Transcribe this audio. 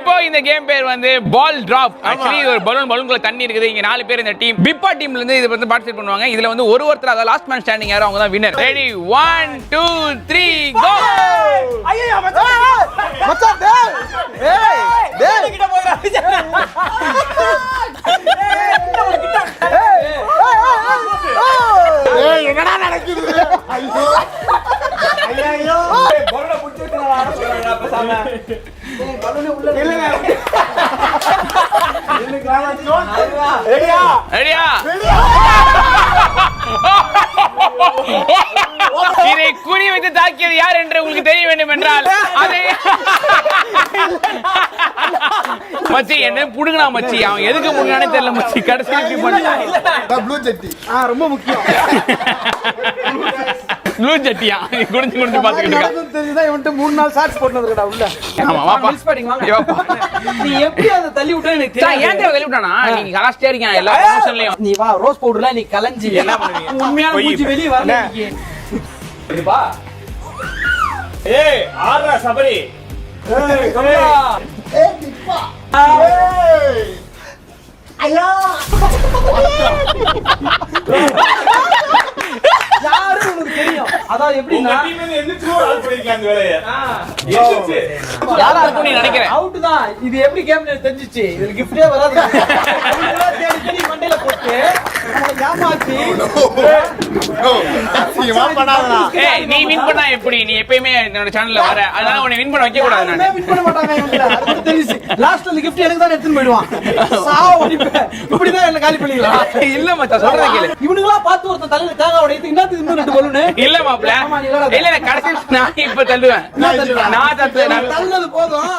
இப்போ இந்த கேம் பேர் வந்து பால் டிராப். ஆக்சுவலி ஒரு பலூன்குள்ள தண்ணி இருக்குது. இங்க 4 பேர் இந்த டீம் பிப்பா டீம்ல இருந்து இது வந்து பார்ட்டிசிபேட் பண்ணுவாங்க. இதுல வந்து ஒருத்தர் அத லாஸ்ட் மேன் ஸ்டாண்டிங் யாரோ அவங்க தான் வின்னர். ரெடி 1 2 3 கோ. ஐயோ மச்சான் டேய் கிட்ட போறா. ஏய் என்னடா நடக்குது? ஐயோ பலூனை புடிச்சிட்டு நான் ஆட சொல்றேன் பேசாம. டேய் பலூனை உள்ள இல்லங்க. இல்ல கிராமத்துல ரெடியா ரெடியா இதை குறி வைத்து தாக்கியது யார் என்று உங்களுக்கு தெரிய வேண்டும் என்றால் அதை மச்சி என்ன புடுங்கனா மச்சி அவன் எதுக்கு புடுங்கனானே தெரியல மச்சி கடைசி இப்படி பண்ணா ப்ளூ ஜெட்டி ரொம்ப முக்கியம் ப்ளூ ஜெட்டியா குடிச்சு பாத்துக்கிட்டு இருக்கா தெரியுதா இவன்ட்ட 3 நாள் ஷார்ட்ஸ் போட்டுனதுடா உள்ள ஆமா வாப்பா மிஸ் பண்ணிங்க வாங்க நீ எப்படி அத தள்ளி விட்டா எனக்கு தெரியல ஏன் தள்ளி விட்டானா நீ கலாஸ்டே இருக்கீங்க எல்லா ப்ரமோஷன்லயும் நீ வா ரோஸ் பவுடர்ல நீ கலஞ்சி என்ன பண்ணுவீங்க உண்மையான மூஞ்சி வெளிய வரல நீ இதுபா ஏய் ஆறா சபரி ஏய் கம்மா ஏய் திப்பா ஏய் ஐயா யாரு உனக்கு தெரியும் அதாவது எப்படின்னா டீம் வந்து எந்திரச்சு ஆல் பண்ணிருக்காங்க அந்த வேலைய எந்திரச்சு யாரா இருக்கும் நீ நினைக்கிறேன் அவுட் தான் இது எப்படி கேம்ல தெரிஞ்சிச்சு இதுல கிஃப்டே வராது இதெல்லாம் தேடி மண்டையில போட்டு ஏமாத்தி சீமா பண்ணாதடா ஏய் நீ வின் பண்ணா எப்படி நீ எப்பவுமே என்னோட சேனல்ல வர அதனால உன்னை வின் பண்ண வைக்க கூடாது நான் வின் பண்ண மாட்டாங்க இவங்க அது தெரிஞ்சிச்சு லாஸ்ட்ல அந்த gift எனக்கு தான் எடுத்துட்டு போய்டுவான் சாவ அடிப்பேன் இப்படி தான் என்ன காலி பண்ணிடலாம் இல்ல மச்சான் சொல்றத கேளு இவனுங்களா பார்த்து ஒருத்தன் தலையில தேங்காய் உடைத்து இன்னத்துக்கு இன்னும் 2 பலூன் இல்ல மாப்ள இல்ல கடைசி நான் இப்ப தள்ளுவேன் நான் தள்ளுவேன் தள்ளது போதும்